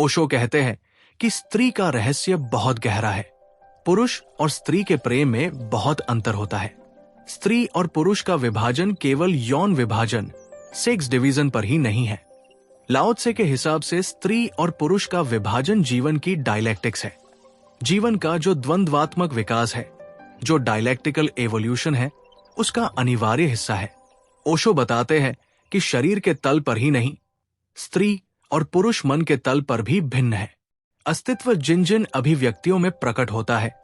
ओशो कहते हैं कि स्त्री का रहस्य बहुत गहरा है। पुरुष और स्त्री के प्रेम में बहुत अंतर होता है। स्त्री और पुरुष का विभाजन केवल यौन विभाजन, सेक्स डिवीजन पर ही नहीं है। लाओ त्से के हिसाब से स्त्री और पुरुष का विभाजन जीवन की डायलेक्टिक्स है। जीवन का जो द्वंद्वात्मक विकास है, जो डायलेक्टिकल एवोल्यूशन है, उसका अनिवार्य हिस्सा है। ओशो बताते हैं कि शरीर के तल पर ही नहीं, स्त्री और पुरुष मन के तल पर भी भिन्न है। अस्तित्व जिन जिन अभिव्यक्तियों में प्रकट होता है,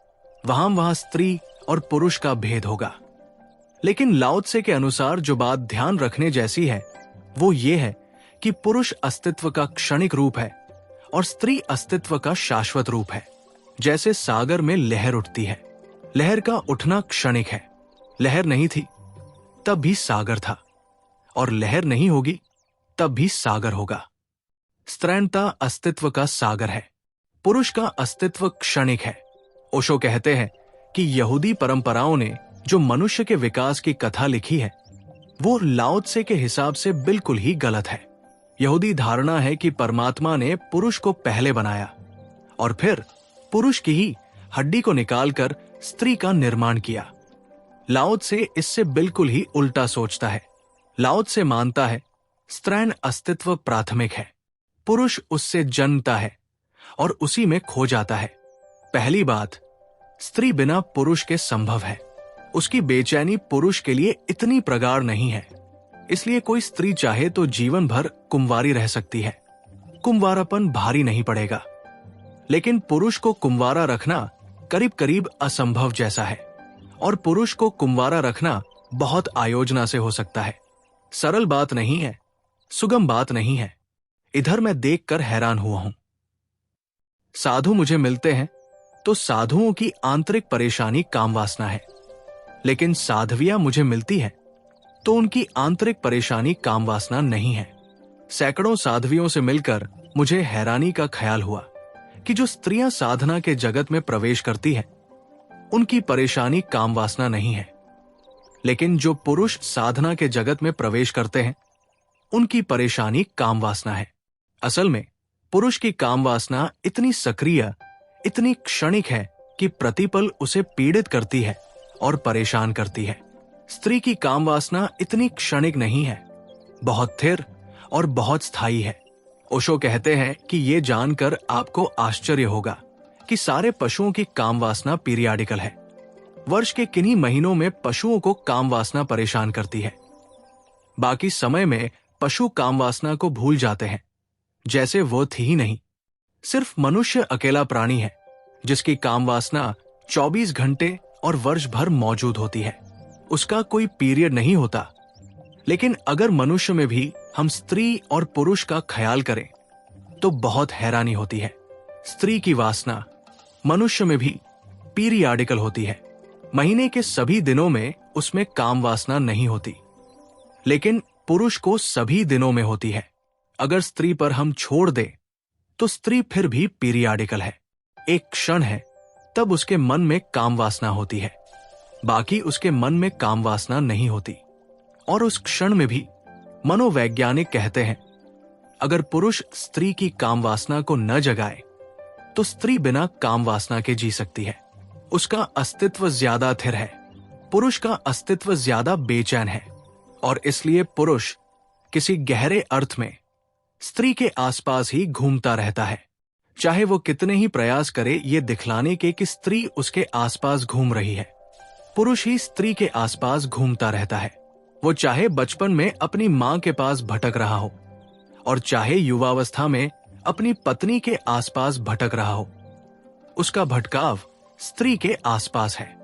वहां वहां स्त्री और पुरुष का भेद होगा। लेकिन लाओ त्से के अनुसार जो बात ध्यान रखने जैसी है वो ये है कि पुरुष अस्तित्व का क्षणिक रूप है और स्त्री अस्तित्व का शाश्वत रूप है। जैसे सागर में लहर उठती है, लहर का उठना क्षणिक है। लहर नहीं थी तब भी सागर था, और लहर नहीं होगी तब भी सागर होगा। स्त्रैणता अस्तित्व का सागर है, पुरुष का अस्तित्व क्षणिक है। ओशो कहते हैं कि यहूदी परंपराओं ने जो मनुष्य के विकास की कथा लिखी है वो लाओ त्से के हिसाब से बिल्कुल ही गलत है। यहूदी धारणा है कि परमात्मा ने पुरुष को पहले बनाया और फिर पुरुष की ही हड्डी को निकालकर स्त्री का निर्माण किया। लाओ त्से इससे बिल्कुल ही उल्टा सोचता है। लाओ त्से मानता है स्त्रैण अस्तित्व प्राथमिक है, पुरुष उससे जन्मता है और उसी में खो जाता है। पहली बात, स्त्री बिना पुरुष के संभव है। उसकी बेचैनी पुरुष के लिए इतनी प्रगाढ़ नहीं है, इसलिए कोई स्त्री चाहे तो जीवन भर कुंवारी रह सकती है। कुंवारापन भारी नहीं पड़ेगा। लेकिन पुरुष को कुंवारा रखना करीब करीब असंभव जैसा है, और पुरुष को कुंवारा रखना बहुत आयोजना से हो सकता है। सरल बात नहीं है, सुगम बात नहीं है। इधर मैं देखकर हैरान हुआ हूं। साधु मुझे मिलते हैं तो साधुओं की आंतरिक परेशानी काम वासना है, लेकिन साध्वियां मुझे मिलती है तो उनकी आंतरिक परेशानी काम वासना नहीं है। सैकड़ों साध्वियों से मिलकर मुझे हैरानी का ख्याल हुआ कि जो स्त्रियां साधना के जगत में प्रवेश करती हैं, उनकी परेशानी काम वासना नहीं है, लेकिन जो पुरुष साधना के जगत में प्रवेश करते हैं उनकी परेशानी काम वासना है। असल में पुरुष की काम वासना इतनी सक्रिय, इतनी क्षणिक है कि प्रतिपल उसे पीड़ित करती है और परेशान करती है। स्त्री की काम वासना इतनी क्षणिक नहीं है, बहुत स्थिर और बहुत स्थायी है। ओशो कहते हैं कि ये जानकर आपको आश्चर्य होगा कि सारे पशुओं की काम वासना पीरियाडिकल है। वर्ष के किन्हीं महीनों में पशुओं को काम वासना परेशान करती है, बाकी समय में पशु काम वासना को भूल जाते हैं, जैसे वो थी ही नहीं। सिर्फ मनुष्य अकेला प्राणी है जिसकी काम वासना 24 घंटे और वर्ष भर मौजूद होती है। उसका कोई पीरियड नहीं होता। लेकिन अगर मनुष्य में भी हम स्त्री और पुरुष का ख्याल करें तो बहुत हैरानी होती है। स्त्री की वासना मनुष्य में भी पीरियाडिकल होती है। महीने के सभी दिनों में उसमें काम वासना नहीं होती, लेकिन पुरुष को सभी दिनों में होती है। अगर स्त्री पर हम छोड़ दें तो स्त्री फिर भी पीरियाडिकल है। एक क्षण है तब उसके मन में काम वासना होती है, बाकी उसके मन में काम वासना नहीं होती। और उस क्षण में भी मनोवैज्ञानिक कहते हैं अगर पुरुष स्त्री की काम वासना को न जगाए तो स्त्री बिना काम वासना के जी सकती है। उसका अस्तित्व ज्यादा स्थिर है, पुरुष का अस्तित्व ज्यादा बेचैन है, और इसलिए पुरुष किसी गहरे अर्थ में स्त्री के आसपास ही घूमता रहता है, चाहे वो कितने ही प्रयास करे ये दिखलाने के कि स्त्री उसके आसपास घूम रही है। पुरुष ही स्त्री के आसपास घूमता रहता है। वो चाहे बचपन में अपनी मां के पास भटक रहा हो और चाहे युवावस्था में अपनी पत्नी के आसपास भटक रहा हो, उसका भटकाव स्त्री के आसपास है।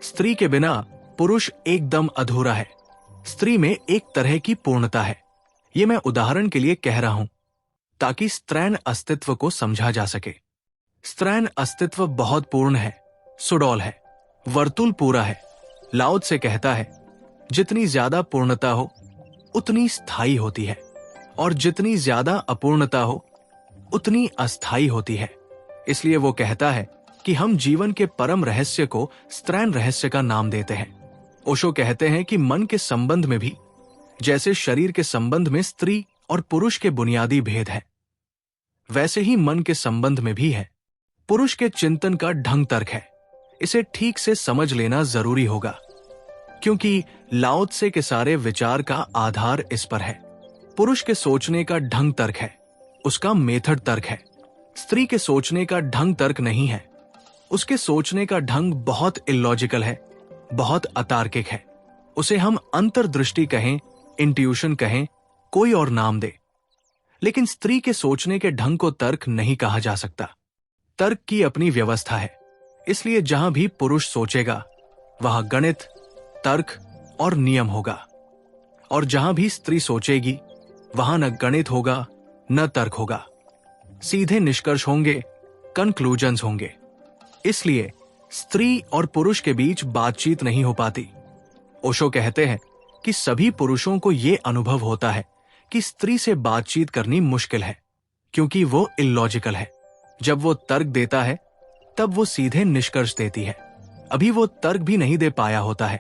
स्त्री के बिना पुरुष एकदम अधूरा है। स्त्री में एक तरह की पूर्णता है। ये मैं उदाहरण के लिए कह रहा हूं ताकि स्त्रैण अस्तित्व को समझा जा सके। स्त्रैण अस्तित्व बहुत पूर्ण है, सुडौल है, वर्तुल पूरा है। लाओ त्से कहता है जितनी ज्यादा पूर्णता हो उतनी स्थायी होती है, और जितनी ज्यादा अपूर्णता हो उतनी अस्थायी होती है। इसलिए वो कहता है कि हम जीवन के परम रहस्य को स्त्रैण रहस्य का नाम देते हैं। ओशो कहते हैं कि मन के संबंध में भी जैसे शरीर के संबंध में स्त्री और पुरुष के बुनियादी भेद है, वैसे ही मन के संबंध में भी है। पुरुष के चिंतन का ढंग तर्क है, इसे ठीक से समझ लेना जरूरी होगा, क्योंकि लाओ त्से के सारे विचार का आधार इस पर है। पुरुष के सोचने का ढंग तर्क है, उसका मेथड तर्क है। स्त्री के सोचने का ढंग तर्क नहीं है, उसके सोचने का ढंग बहुत इलॉजिकल है, बहुत अतार्किक है। उसे हम अंतर्दृष्टि कहें, इंट्यूशन कहें, कोई और नाम दे, लेकिन स्त्री के सोचने के ढंग को तर्क नहीं कहा जा सकता। तर्क की अपनी व्यवस्था है, इसलिए जहां भी पुरुष सोचेगा वहां गणित, तर्क और नियम होगा, और जहां भी स्त्री सोचेगी वहां न गणित होगा न तर्क होगा, सीधे निष्कर्ष होंगे, कंक्लूजन्स होंगे। इसलिए स्त्री और पुरुष के बीच बातचीत नहीं हो पाती। ओशो कहते हैं कि सभी पुरुषों को यह अनुभव होता है कि स्त्री से बातचीत करनी मुश्किल है, क्योंकि वो इलॉजिकल है। जब वो तर्क देता है तब वो सीधे निष्कर्ष देती है, अभी वो तर्क भी नहीं दे पाया होता है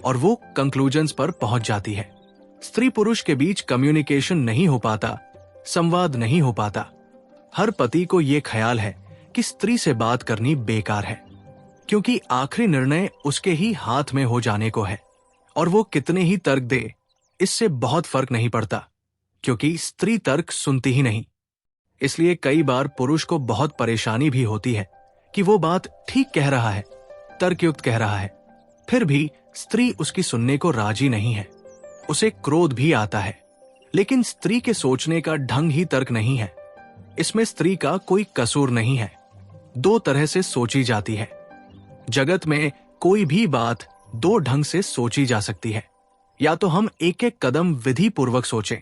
और वो कंक्लूजन्स पर पहुंच जाती है। स्त्री पुरुष के बीच कम्युनिकेशन नहीं हो पाता, संवाद नहीं हो पाता। हर पति को यह ख्याल है कि स्त्री से बात करनी बेकार है, क्योंकि आखिरी निर्णय उसके ही हाथ में हो जाने को है, और वो कितने ही तर्क दे इससे बहुत फर्क नहीं पड़ता, क्योंकि स्त्री तर्क सुनती ही नहीं। इसलिए कई बार पुरुष को बहुत परेशानी भी होती है कि वो बात ठीक कह रहा है, तर्कयुक्त कह रहा है, फिर भी स्त्री उसकी सुनने को राजी नहीं है। उसे क्रोध भी आता है, लेकिन स्त्री के सोचने का ढंग ही तर्क नहीं है। इसमें स्त्री का कोई कसूर नहीं है, दो तरह से सोची जाती है। जगत में कोई भी बात दो ढंग से सोची जा सकती है, या तो हम एक एक कदम विधि पूर्वक सोचें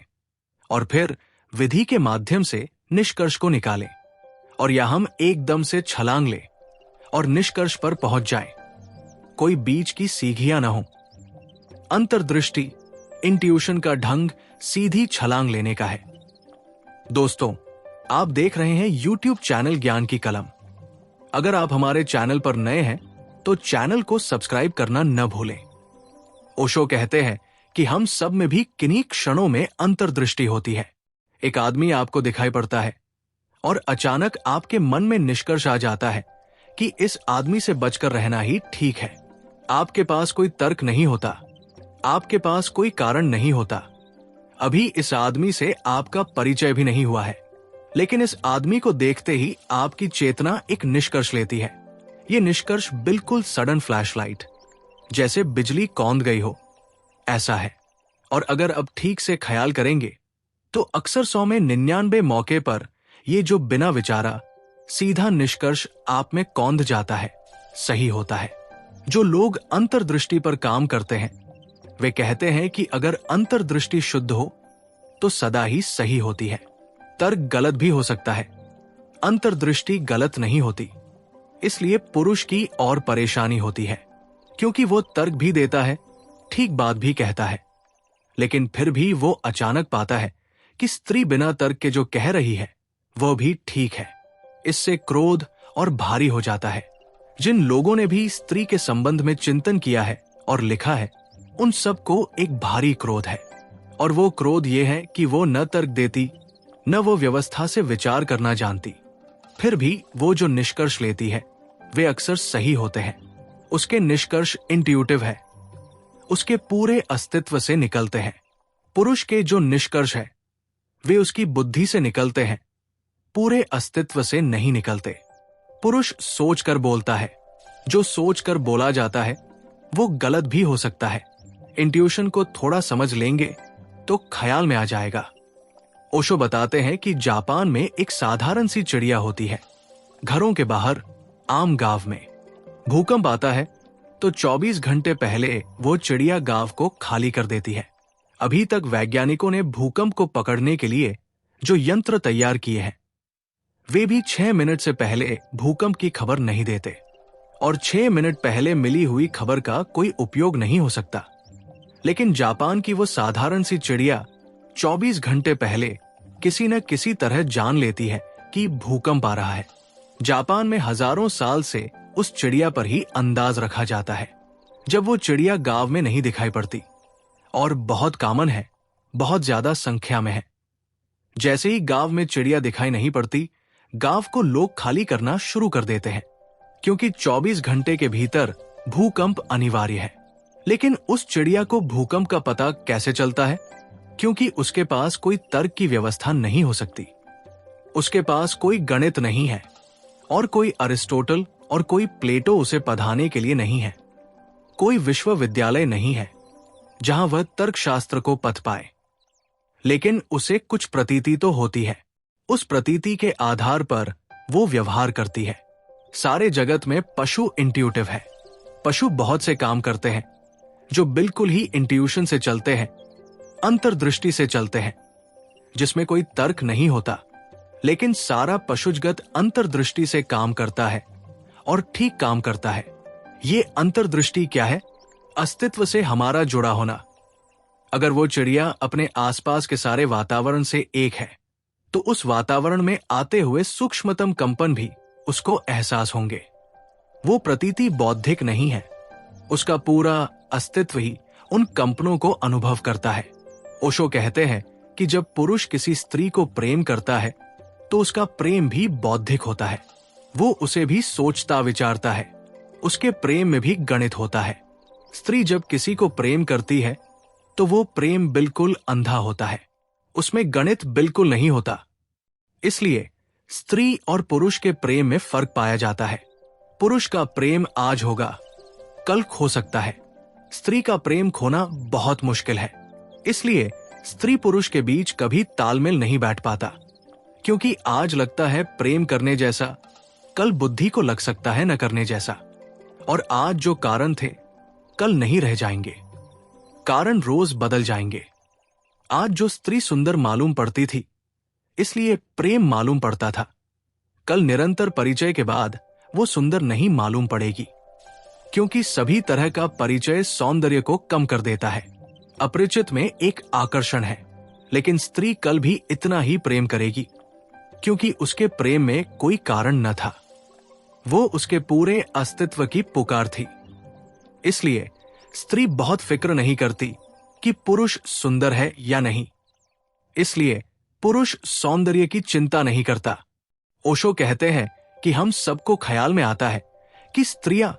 और फिर विधि के माध्यम से निष्कर्ष को निकालें, और या हम एकदम से छलांग लें और निष्कर्ष पर पहुंच जाएं। कोई बीच की सीढ़ियां न हो। अंतर्दृष्टि, इंट्यूशन का ढंग सीधी छलांग लेने का है। दोस्तों, आप देख रहे हैं YouTube चैनल ज्ञान की कलम। अगर आप हमारे चैनल पर नए हैं तो चैनल को सब्सक्राइब करना न भूलें। ओशो कहते हैं कि हम सब में भी किन्हीं क्षणों में अंतर्दृष्टि होती है। एक आदमी आपको दिखाई पड़ता है और अचानक आपके मन में निष्कर्ष आ जाता है कि इस आदमी से बचकर रहना ही ठीक है। आपके पास कोई तर्क नहीं होता, आपके पास कोई कारण नहीं होता, अभी इस आदमी से आपका परिचय भी नहीं हुआ है, लेकिन इस आदमी को देखते ही आपकी चेतना एक निष्कर्ष लेती है। यह निष्कर्ष बिल्कुल सडन फ्लैशलाइट, जैसे बिजली कौंध गई हो, ऐसा है। और अगर अब ठीक से ख्याल करेंगे तो अक्सर 100 में 99 मौके पर यह जो बिना विचारा सीधा निष्कर्ष आप में कौंध जाता है, सही होता है। जो लोग अंतर्दृष्टि पर काम करते हैं वे कहते हैं कि अगर अंतर्दृष्टि शुद्ध हो तो सदा ही सही होती है। तर्क गलत भी हो सकता है, अंतर्दृष्टि गलत नहीं होती। इसलिए पुरुष की और परेशानी होती है, क्योंकि वो तर्क भी देता है, ठीक बात भी कहता है, लेकिन फिर भी वो अचानक पाता है कि स्त्री बिना तर्क के जो कह रही है वो भी ठीक है। इससे क्रोध और भारी हो जाता है। जिन लोगों ने भी स्त्री के संबंध में चिंतन किया है और लिखा है, उन सबको एक भारी क्रोध है, और वो क्रोध ये है कि वो न तर्क देती, न वो व्यवस्था से विचार करना जानती, फिर भी वो जो निष्कर्ष लेती है वे अक्सर सही होते हैं। उसके निष्कर्ष इंट्यूटिव है, उसके पूरे अस्तित्व से निकलते हैं। पुरुष के जो निष्कर्ष है वे उसकी बुद्धि से निकलते हैं, पूरे अस्तित्व से नहीं निकलते। पुरुष सोचकर बोलता है, जो सोचकर बोला जाता है वो गलत भी हो सकता है। इंट्यूशन को थोड़ा समझ लेंगे तो ख्याल में आ जाएगा। ओशो बताते हैं कि जापान में एक साधारण सी चिड़िया होती है। घरों के बाहर आम गांव में भूकंप आता है तो 24 घंटे पहले वो चिड़िया गांव को खाली कर देती है। अभी तक वैज्ञानिकों ने भूकंप को पकड़ने के लिए जो यंत्र तैयार किए हैं वे भी 6 मिनट से पहले भूकंप की खबर नहीं देते, और 6 मिनट पहले मिली हुई खबर का कोई उपयोग नहीं हो सकता। लेकिन जापान की वो साधारण सी चिड़िया 24 घंटे पहले किसी न किसी तरह जान लेती है कि भूकंप आ रहा है। जापान में हजारों साल से उस चिड़िया पर ही अंदाज रखा जाता है। जब वो चिड़िया गांव में नहीं दिखाई पड़ती, और बहुत कॉमन है, बहुत ज्यादा संख्या में है। जैसे ही गांव में चिड़िया दिखाई नहीं पड़ती, गांव को लोग खाली करना शुरू कर देते हैं, क्योंकि 24 घंटे के भीतर भूकंप अनिवार्य है। लेकिन उस चिड़िया को भूकंप का पता कैसे चलता है? क्योंकि उसके पास कोई तर्क की व्यवस्था नहीं हो सकती। उसके पास कोई गणित नहीं है और कोई अरिस्टोटल और कोई प्लेटो उसे पढ़ाने के लिए नहीं है। कोई विश्वविद्यालय नहीं है जहां वह तर्कशास्त्र को पढ़ पाए। लेकिन उसे कुछ प्रतीति तो होती है। उस प्रतीति के आधार पर वो व्यवहार करती है। सारे जगत में पशु इंट्यूटिव है। पशु बहुत से काम करते हैं जो बिल्कुल ही इंट्यूशन से चलते हैं, अंतर्दृष्टि से चलते हैं, जिसमें कोई तर्क नहीं होता। लेकिन सारा पशुजगत अंतर्दृष्टि से काम करता है और ठीक काम करता है। ये अंतर्दृष्टि क्या है? अस्तित्व से हमारा जुड़ा होना। अगर वो चिड़िया अपने आसपास के सारे वातावरण से एक है, तो उस वातावरण में आते हुए सूक्ष्मतम कंपन भी उसको एहसास होंगे। वो प्रतीति बौद्धिक नहीं है। उसका पूरा अस्तित्व ही उन कंपनों को अनुभव करता है। ओशो कहते हैं कि जब पुरुष किसी स्त्री को प्रेम करता है तो उसका प्रेम भी बौद्धिक होता है। वो उसे भी सोचता विचारता है। उसके प्रेम में भी गणित होता है। स्त्री जब किसी को प्रेम करती है तो वो प्रेम बिल्कुल अंधा होता है। उसमें गणित बिल्कुल नहीं होता। इसलिए स्त्री और पुरुष के प्रेम में फर्क पाया जाता है। पुरुष का प्रेम आज होगा, कल खो सकता है। स्त्री का प्रेम खोना बहुत मुश्किल है। इसलिए स्त्री पुरुष के बीच कभी तालमेल नहीं बैठ पाता, क्योंकि आज लगता है प्रेम करने जैसा, कल बुद्धि को लग सकता है न करने जैसा। और आज जो कारण थे कल नहीं रह जाएंगे। कारण रोज बदल जाएंगे। आज जो स्त्री सुंदर मालूम पड़ती थी, इसलिए प्रेम मालूम पड़ता था। कल निरंतर परिचय के बाद वो सुंदर नहीं मालूम पड़ेगी, क्योंकि सभी तरह का परिचय सौंदर्य को कम कर देता है। अपरिचित में एक आकर्षण है, लेकिन स्त्री कल भी इतना ही प्रेम करेगी, क्योंकि उसके प्रेम में कोई कारण न था। वो उसके पूरे अस्तित्व की पुकार थी। इसलिए स्त्री बहुत फिक्र नहीं करती कि पुरुष सुंदर है या नहीं। इसलिए पुरुष सौंदर्य की चिंता नहीं करता। ओशो कहते हैं कि हम सबको ख्याल में आता है कि स्त्रियां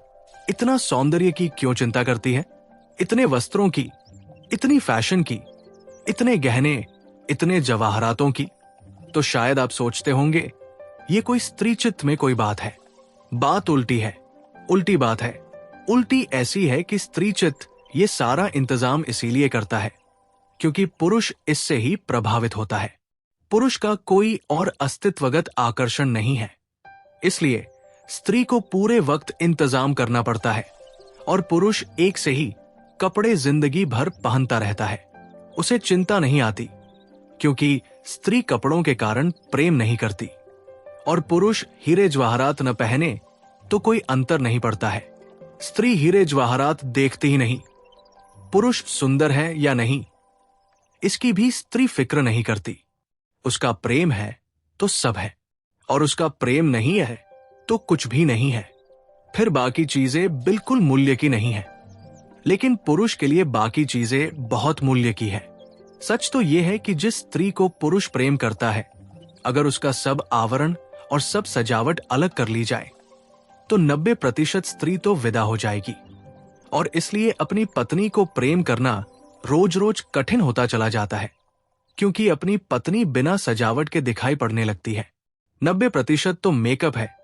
इतना सौंदर्य की क्यों चिंता करती है, इतने वस्त्रों की, इतनी फैशन की, इतने गहने, इतने जवाहरातों की। तो शायद आप सोचते होंगे ये कोई स्त्री चित्त में कोई बात है। बात उल्टी है, उल्टी बात है। उल्टी ऐसी है कि स्त्री चित्त ये सारा इंतजाम इसीलिए करता है क्योंकि पुरुष इससे ही प्रभावित होता है। पुरुष का कोई और अस्तित्वगत आकर्षण नहीं है। इसलिए स्त्री को पूरे वक्त इंतजाम करना पड़ता है और पुरुष एक से ही कपड़े जिंदगी भर पहनता रहता है। उसे चिंता नहीं आती, क्योंकि स्त्री कपड़ों के कारण प्रेम नहीं करती और पुरुष हीरे जवाहरात न पहने तो कोई अंतर नहीं पड़ता है। स्त्री हीरे जवाहरात देखती ही नहीं। पुरुष सुंदर है या नहीं, इसकी भी स्त्री फिक्र नहीं करती। उसका प्रेम है तो सब है, और उसका प्रेम नहीं है तो कुछ भी नहीं है। फिर बाकी चीजें बिल्कुल मूल्य की नहीं है। लेकिन पुरुष के लिए बाकी चीजें बहुत मूल्य की है। सच तो यह है कि जिस स्त्री को पुरुष प्रेम करता है, अगर उसका सब आवरण और सब सजावट अलग कर ली जाए तो 90% स्त्री तो विदा हो जाएगी। और इसलिए अपनी पत्नी को प्रेम करना रोज रोज कठिन होता चला जाता है, क्योंकि अपनी पत्नी बिना सजावट के दिखाई पड़ने लगती है। 90% तो मेकअप है,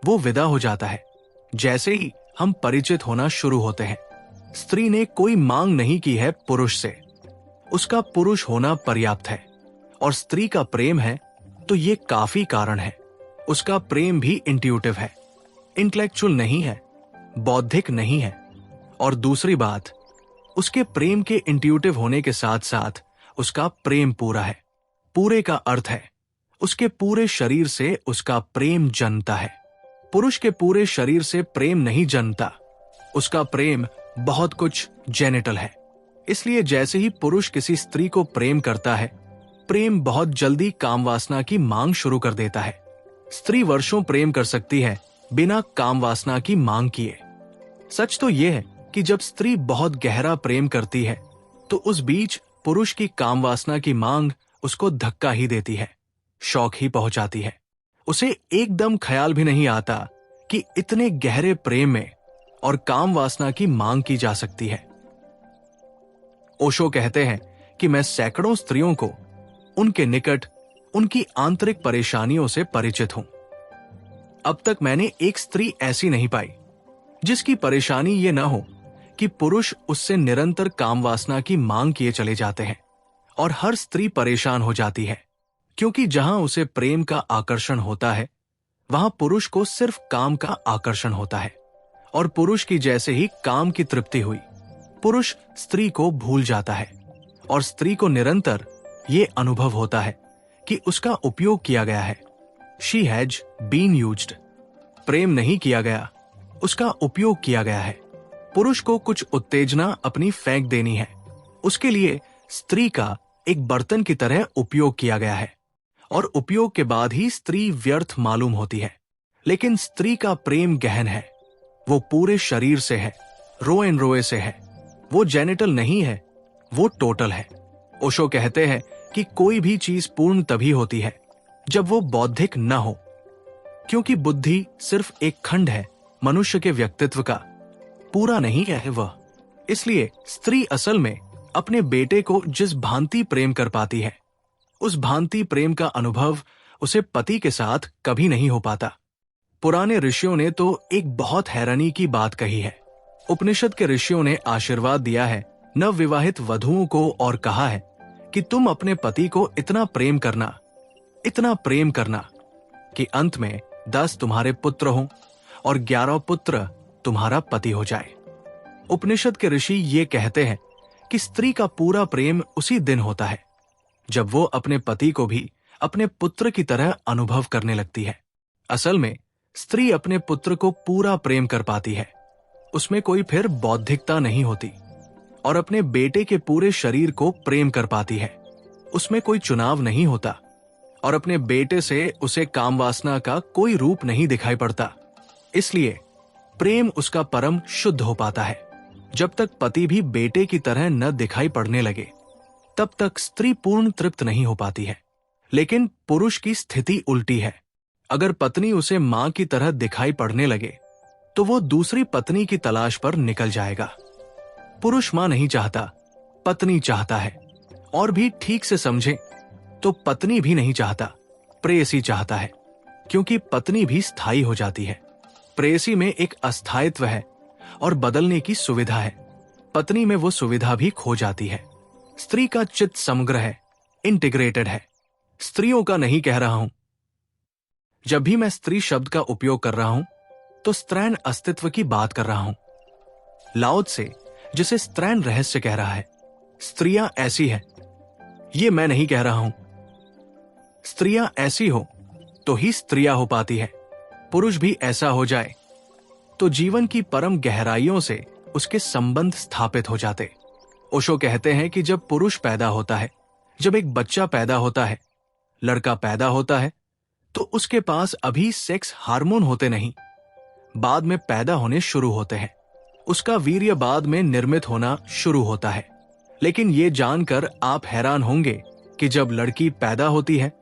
वो विदा हो जाता है जैसे ही हम परिचित होना शुरू होते हैं। स्त्री ने कोई मांग नहीं की है पुरुष से, उसका पुरुष होना पर्याप्त है। और स्त्री का प्रेम है तो ये काफी कारण है। उसका प्रेम भी इंट्यूटिव है, इंटेलेक्चुअल नहीं है, बौद्धिक नहीं है। और दूसरी बात, उसके प्रेम के इंट्यूटिव होने के साथ साथ उसका प्रेम पूरा है। पूरे का अर्थ है उसके पूरे शरीर से उसका प्रेम जन्मता है। पुरुष के पूरे शरीर से प्रेम नहीं जन्मता, उसका प्रेम बहुत कुछ जेनिटल है। इसलिए जैसे ही पुरुष किसी स्त्री को प्रेम करता है, प्रेम बहुत जल्दी काम वासना की मांग शुरू कर देता है। स्त्री वर्षों प्रेम कर सकती है बिना काम वासना की मांग किए। सच तो यह है कि जब स्त्री बहुत गहरा प्रेम करती है तो उस बीच पुरुष की काम वासना की मांग उसको धक्का ही देती है, शौक ही पहुंचाती है। उसे एकदम ख्याल भी नहीं आता कि इतने गहरे प्रेम में और काम वासना की मांग की जा सकती है। ओशो कहते हैं कि मैं सैकड़ों स्त्रियों को उनके निकट, उनकी आंतरिक परेशानियों से परिचित हूं। अब तक मैंने एक स्त्री ऐसी नहीं पाई जिसकी परेशानी ये न हो कि पुरुष उससे निरंतर काम वासना की मांग किए चले जाते हैं। और हर स्त्री परेशान हो जाती है, क्योंकि जहां उसे प्रेम का आकर्षण होता है, वहां पुरुष को सिर्फ काम का आकर्षण होता है। और पुरुष की जैसे ही काम की तृप्ति हुई, पुरुष स्त्री को भूल जाता है। और स्त्री को निरंतर ये अनुभव होता है कि उसका उपयोग किया गया है। She has been used. प्रेम नहीं किया गया, उसका उपयोग किया गया है। पुरुष को कुछ उत्तेजना अपनी फेंक देनी है, उसके लिए स्त्री का एक बर्तन की तरह उपयोग किया गया है। और उपयोग के बाद ही स्त्री व्यर्थ मालूम होती है। लेकिन स्त्री का प्रेम गहन है, वो पूरे शरीर से है, रो एन रोए से है। वो जेनिटल नहीं है, वो टोटल है। ओशो कहते हैं कि कोई भी चीज पूर्ण तभी होती है जब वो बौद्धिक न हो, क्योंकि बुद्धि सिर्फ एक खंड है मनुष्य के व्यक्तित्व का, पूरा नहीं है वह। इसलिए स्त्री असल में अपने बेटे को जिस भांति प्रेम कर पाती है, उस भांति प्रेम का अनुभव उसे पति के साथ कभी नहीं हो पाता। पुराने ऋषियों ने तो एक बहुत हैरानी की बात कही है। उपनिषद के ऋषियों ने आशीर्वाद दिया है नवविवाहित वधुओं को और कहा है कि तुम अपने पति को इतना प्रेम करना कि अंत में 10 तुम्हारे पुत्र हों और 11 पुत्र तुम्हारा पति हो जाए। उपनिषद के ऋषि ये कहते हैं कि स्त्री का पूरा प्रेम उसी दिन होता है जब वो अपने पति को भी अपने पुत्र की तरह अनुभव करने लगती है। असल में स्त्री अपने पुत्र को पूरा प्रेम कर पाती है, उसमें कोई फिर बौद्धिकता नहीं होती। और अपने बेटे के पूरे शरीर को प्रेम कर पाती है, उसमें कोई चुनाव नहीं होता। और अपने बेटे से उसे काम वासना का कोई रूप नहीं दिखाई पड़ता। इसलिए प्रेम उसका परम शुद्ध हो पाता है। जब तक पति भी बेटे की तरह न दिखाई पड़ने लगे, तब तक स्त्री पूर्ण तृप्त नहीं हो पाती है। लेकिन पुरुष की स्थिति उल्टी है। अगर पत्नी उसे मां की तरह दिखाई पड़ने लगे, तो वो दूसरी पत्नी की तलाश पर निकल जाएगा। पुरुष मां नहीं चाहता, पत्नी चाहता है। और भी ठीक से समझे तो पत्नी भी नहीं चाहता, प्रेयसी चाहता है, क्योंकि पत्नी भी स्थायी हो जाती है। प्रेयसी में एक अस्थायित्व है और बदलने की सुविधा है, पत्नी में वो सुविधा भी खो जाती है। स्त्री का चित्त समग्र है, इंटीग्रेटेड है। स्त्रियों का नहीं कह रहा हूं। जब भी मैं स्त्री शब्द का उपयोग कर रहा हूं, तो स्त्रैण अस्तित्व की बात कर रहा हूं। लाओ त्से जिसे स्त्रैण रहस्य कह रहा है, स्त्रियां ऐसी हैं, ये मैं नहीं कह रहा हूं। स्त्रियां ऐसी हो तो ही स्त्रियां हो पाती है। पुरुष भी ऐसा हो जाए तो जीवन की परम गहराइयों से उसके संबंध स्थापित हो जाते। ओशो कहते हैं कि जब पुरुष पैदा होता है, जब एक बच्चा पैदा होता है, लड़का पैदा होता है, तो उसके पास अभी सेक्स हार्मोन होते नहीं, बाद में पैदा होने शुरू होते हैं। उसका वीर्य बाद में निर्मित होना शुरू होता है। लेकिन ये जानकर आप हैरान होंगे कि जब लड़की पैदा होती है,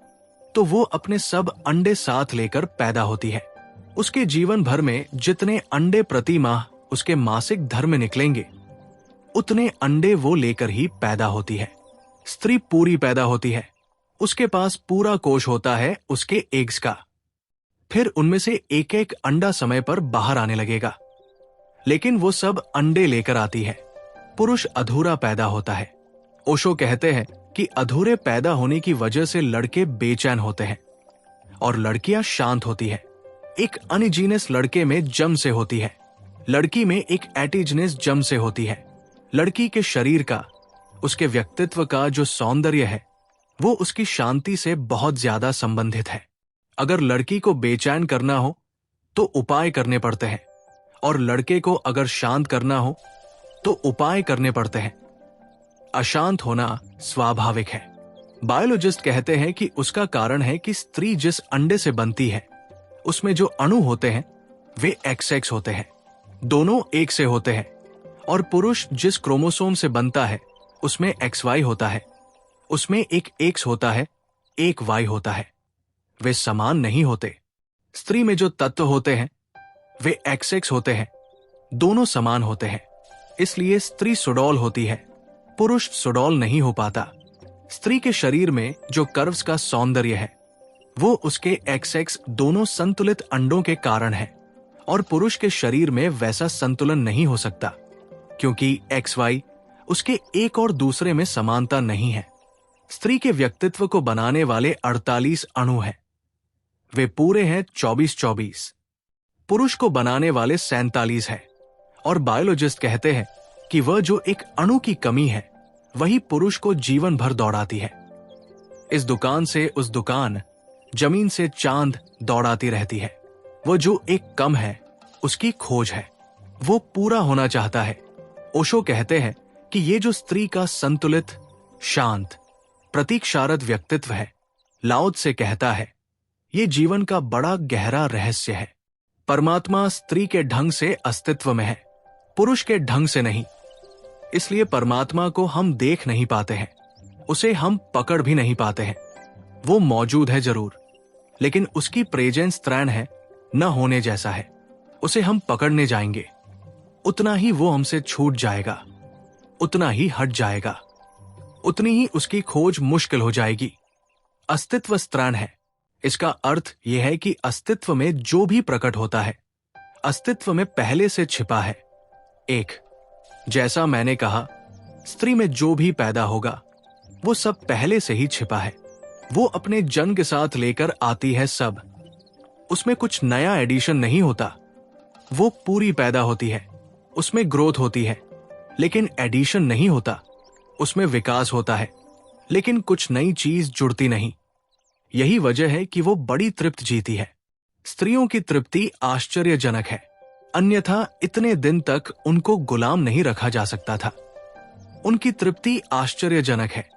तो वो अपने सब अंडे साथ लेकर पैदा होती है। उसके जीवन भर में जितने अंडे प्रति माह उसके मासिक धर्म में निकलेंगे, उतने अंडे वो लेकर ही पैदा होती है। स्त्री पूरी पैदा होती है, उसके पास पूरा कोश होता है उसके एग्स का। फिर उनमें से एक एक अंडा समय पर बाहर आने लगेगा, लेकिन वो सब अंडे लेकर आती है। पुरुष अधूरा पैदा होता है। ओशो कहते हैं कि अधूरे पैदा होने की वजह से लड़के बेचैन होते हैं और लड़कियां शांत होती है। एक अनजीनस लड़के में जम से होती है, लड़की में एक एटिजनेस जम से होती है। लड़की के शरीर का, उसके व्यक्तित्व का जो सौंदर्य है, वो उसकी शांति से बहुत ज्यादा संबंधित है। अगर लड़की को बेचैन करना हो तो उपाय करने पड़ते हैं, और लड़के को अगर शांत करना हो तो उपाय करने पड़ते हैं। अशांत होना स्वाभाविक है। बायोलॉजिस्ट कहते हैं कि उसका कारण है कि स्त्री जिस अंडे से बनती है, उसमें जो अणु होते हैं वे XX होते हैं, दोनों एक से होते हैं। और पुरुष जिस क्रोमोसोम से बनता है, उसमें XY होता है। उसमें एक एक्स होता है, एक वाई होता है। वे समान नहीं होते। स्त्री में जो तत्व होते हैं वे एक्स एक्स होते हैं, दोनों समान होते हैं। इसलिए स्त्री सुडौल होती है, पुरुष सुडौल नहीं हो पाता। स्त्री के शरीर में जो कर्व्स का सौंदर्य है वो उसके एक्स एक्स दोनों संतुलित अंडों के कारण है, और पुरुष के शरीर में वैसा संतुलन नहीं हो सकता क्योंकि एक्स वाई उसके एक और दूसरे में समानता नहीं है। स्त्री के व्यक्तित्व को बनाने वाले 48 अणु हैं, वे पूरे हैं 24-24। पुरुष को बनाने वाले 47 है, और बायोलॉजिस्ट कहते हैं कि वह जो एक अणु की कमी है वही पुरुष को जीवन भर दौड़ाती है। इस दुकान से उस दुकान, जमीन से चांद दौड़ाती रहती है। वो जो एक कम है उसकी खोज है, वो पूरा होना चाहता है। ओशो कहते हैं कि ये जो स्त्री का संतुलित, शांत, प्रतीक्षारत व्यक्तित्व है, लाओ त्से कहता है ये जीवन का बड़ा गहरा रहस्य है। परमात्मा स्त्री के ढंग से अस्तित्व में है, पुरुष के ढंग से नहीं। इसलिए परमात्मा को हम देख नहीं पाते हैं, उसे हम पकड़ भी नहीं पाते हैं। वो मौजूद है जरूर, लेकिन उसकी प्रेजेंस त्रैण है, न होने जैसा है। उसे हम पकड़ने जाएंगे, उतना ही वो हमसे छूट जाएगा, उतना ही हट जाएगा, उतनी ही उसकी खोज मुश्किल हो जाएगी। अस्तित्व स्त्राण है। इसका अर्थ यह है कि अस्तित्व में जो भी प्रकट होता है अस्तित्व में पहले से छिपा है। एक, जैसा मैंने कहा, स्त्री में जो भी पैदा होगा वो सब पहले से ही छिपा है। वो अपने जन्म के साथ लेकर आती है सब। उसमें कुछ नया एडिशन नहीं होता। वो पूरी पैदा होती है, उसमें ग्रोथ होती है, लेकिन एडिशन नहीं होता। उसमें विकास होता है, लेकिन कुछ नई चीज जुड़ती नहीं। यही वजह है कि वो बड़ी तृप्त जीती है। स्त्रियों की तृप्ति आश्चर्यजनक है, अन्यथा इतने दिन तक उनको गुलाम नहीं रखा जा सकता था। उनकी तृप्ति आश्चर्यजनक है।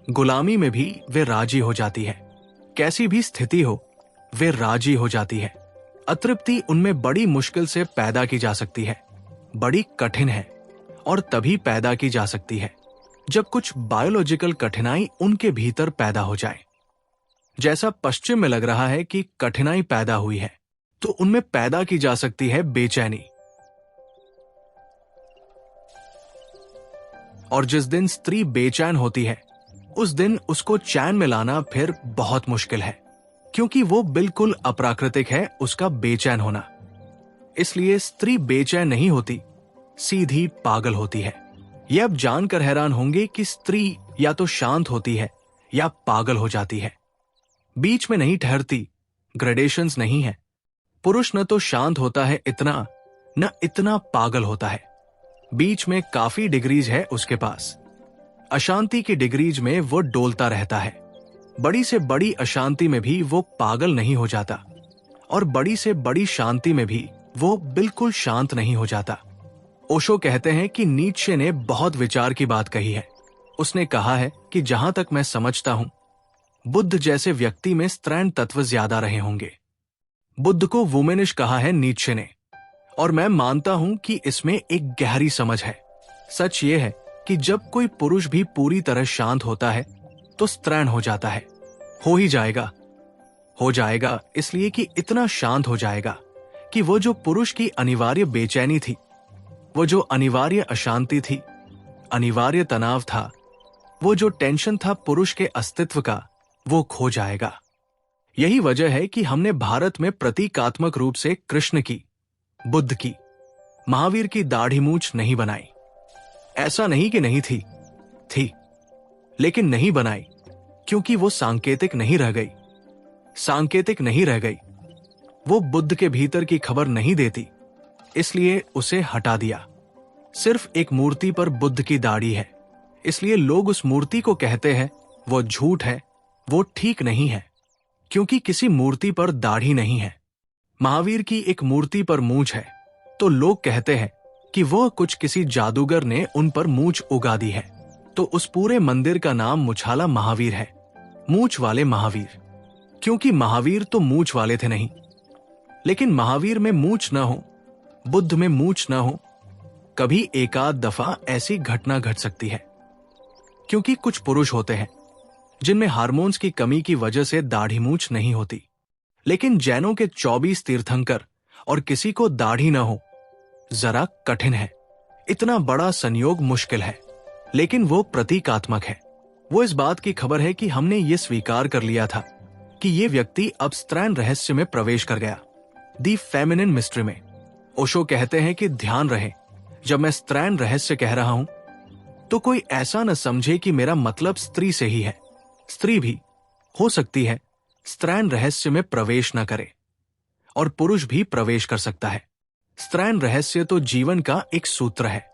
गुलामी में भी वे राजी हो जाती है, कैसी भी स्थिति हो वे राजी हो जाती है। अतृप्ति उनमें बड़ी मुश्किल से पैदा की जा सकती है, बड़ी कठिन है, और तभी पैदा की जा सकती है जब कुछ बायोलॉजिकल कठिनाई उनके भीतर पैदा हो जाए। जैसा पश्चिम में लग रहा है कि कठिनाई पैदा हुई है, तो उनमें पैदा की जा सकती है बेचैनी। और जिस दिन स्त्री बेचैन होती है उस दिन उसको चैन में लाना फिर बहुत मुश्किल है, क्योंकि वो बिल्कुल अप्राकृतिक है उसका बेचैन होना। इसलिए स्त्री बेचैन नहीं होती, सीधी पागल होती है। यह अब जानकर हैरान होंगे कि स्त्री या तो शांत होती है या पागल हो जाती है, बीच में नहीं ठहरती। ग्रेडेशंस नहीं है। पुरुष न तो शांत होता है इतना, न इतना पागल होता है। बीच में काफी डिग्रीज है उसके पास। अशांति की डिग्रीज में वो डोलता रहता है। बड़ी से बड़ी अशांति में भी वो पागल नहीं हो जाता, और बड़ी से बड़ी शांति में भी वो बिल्कुल शांत नहीं हो जाता। ओशो कहते हैं कि नीत्शे ने बहुत विचार की बात कही है। उसने कहा है कि जहां तक मैं समझता हूं, बुद्ध जैसे व्यक्ति में स्त्रैण तत्व ज्यादा रहे होंगे। बुद्ध को वुमेनिश कहा है नीत्शे ने, और मैं मानता हूं कि इसमें एक गहरी समझ है। सच ये है कि जब कोई पुरुष भी पूरी तरह शांत होता है तो स्त्रैण हो जाता है। हो ही जाएगा, हो जाएगा, इसलिए कि इतना शांत हो जाएगा कि वो जो पुरुष की अनिवार्य बेचैनी थी, वो जो अनिवार्य अशांति थी, अनिवार्य तनाव था, वो जो टेंशन था पुरुष के अस्तित्व का, वो खो जाएगा। यही वजह है कि हमने भारत में प्रतीकात्मक रूप से कृष्ण की, बुद्ध की, महावीर की दाढ़ी मूछ नहीं बनाई। ऐसा नहीं कि नहीं थी, लेकिन नहीं बनाई क्योंकि वो सांकेतिक नहीं रह गई। सांकेतिक नहीं रह गई, वो बुद्ध के भीतर की खबर नहीं देती, इसलिए उसे हटा दिया। सिर्फ एक मूर्ति पर बुद्ध की दाढ़ी है, इसलिए लोग उस मूर्ति को कहते हैं वो झूठ है, वो ठीक नहीं है, क्योंकि किसी मूर्ति पर दाढ़ी नहीं है। महावीर की एक मूर्ति पर मूंछ है, तो लोग कहते हैं कि वह कुछ किसी जादूगर ने उन पर मूंछ उगा दी है। तो उस पूरे मंदिर का नाम मुछाला महावीर है, मूंछ वाले महावीर, क्योंकि महावीर तो मूंछ वाले थे नहीं। लेकिन महावीर में मूंछ न हो, बुद्ध में मूंछ न हो, कभी एकाध दफा ऐसी घटना घट सकती है, क्योंकि कुछ पुरुष होते हैं जिनमें हार्मोन्स की कमी की वजह से दाढ़ी मूछ नहीं होती। लेकिन जैनों के 24 तीर्थंकर और किसी को दाढ़ी न हो, जरा कठिन है। इतना बड़ा संयोग मुश्किल है, लेकिन वो प्रतीकात्मक है। वो इस बात की खबर है कि हमने ये स्वीकार कर लिया था कि ये व्यक्ति अब स्त्रैन रहस्य में प्रवेश कर गया, दी फेमिनिन मिस्ट्री में। ओशो कहते हैं कि ध्यान रहे, जब मैं स्त्रैन रहस्य कह रहा हूं तो कोई ऐसा न समझे कि मेरा मतलब स्त्री से ही है। स्त्री भी हो सकती है स्त्रैन रहस्य में प्रवेश न करे, और पुरुष भी प्रवेश कर सकता है। स्त्रैन रहस्य तो जीवन का एक सूत्र है।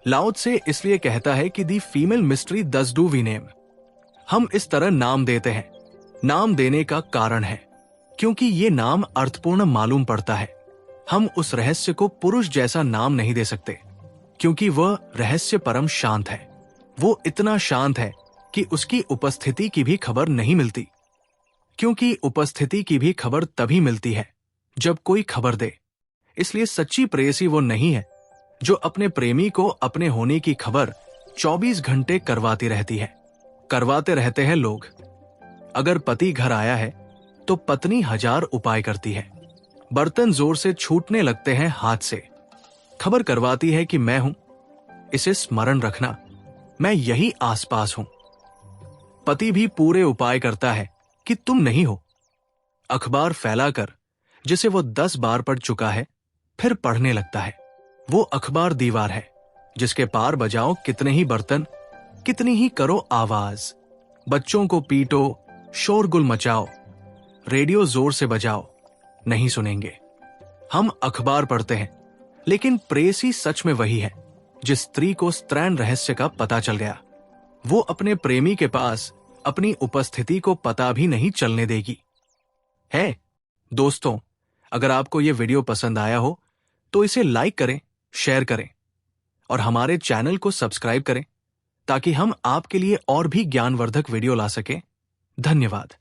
लाओ त्से इसलिए कहता है कि दी फीमेल मिस्ट्री दस डू वी नेम। हम इस तरह नाम देते हैं। नाम देने का कारण है क्योंकि ये नाम अर्थपूर्ण मालूम पड़ता है। हम उस रहस्य को पुरुष जैसा नाम नहीं दे सकते क्योंकि वह रहस्य परम शांत है। वो इतना शांत है कि उसकी उपस्थिति की भी खबर नहीं मिलती, क्योंकि उपस्थिति की भी खबर तभी मिलती है जब कोई खबर दे। इसलिए सच्ची प्रेयसी वो नहीं है जो अपने प्रेमी को अपने होने की खबर 24 घंटे करवाती रहती है। करवाते रहते हैं लोग। अगर पति घर आया है तो पत्नी 1000 उपाय करती है। बर्तन जोर से छूटने लगते हैं हाथ से। खबर करवाती है कि मैं हूं, इसे स्मरण रखना, मैं यही आसपास हूं। पति भी पूरे उपाय करता है कि तुम नहीं हो। अखबार फैलाकर जिसे वो 10 बार पढ़ चुका है, फिर पढ़ने लगता है। वो अखबार दीवार है जिसके पार बजाओ कितने ही बर्तन, कितनी ही करो आवाज। बच्चों को पीटो, शोरगुल मचाओ, रेडियो जोर से बजाओ, नहीं सुनेंगे। हम अखबार पढ़ते हैं, लेकिन प्रेयसी सच में वही है जिस स्त्री को स्त्रैन रहस्य का पता चल गया। वो अपने प्रेमी के पास अपनी उपस्थिति को पता भी नहीं चलने देगी। है दोस्तों, अगर आपको यह वीडियो पसंद आया हो तो इसे लाइक करें, शेयर करें और हमारे चैनल को सब्सक्राइब करें ताकि हम आपके लिए और भी ज्ञानवर्धक वीडियो ला सकें। धन्यवाद।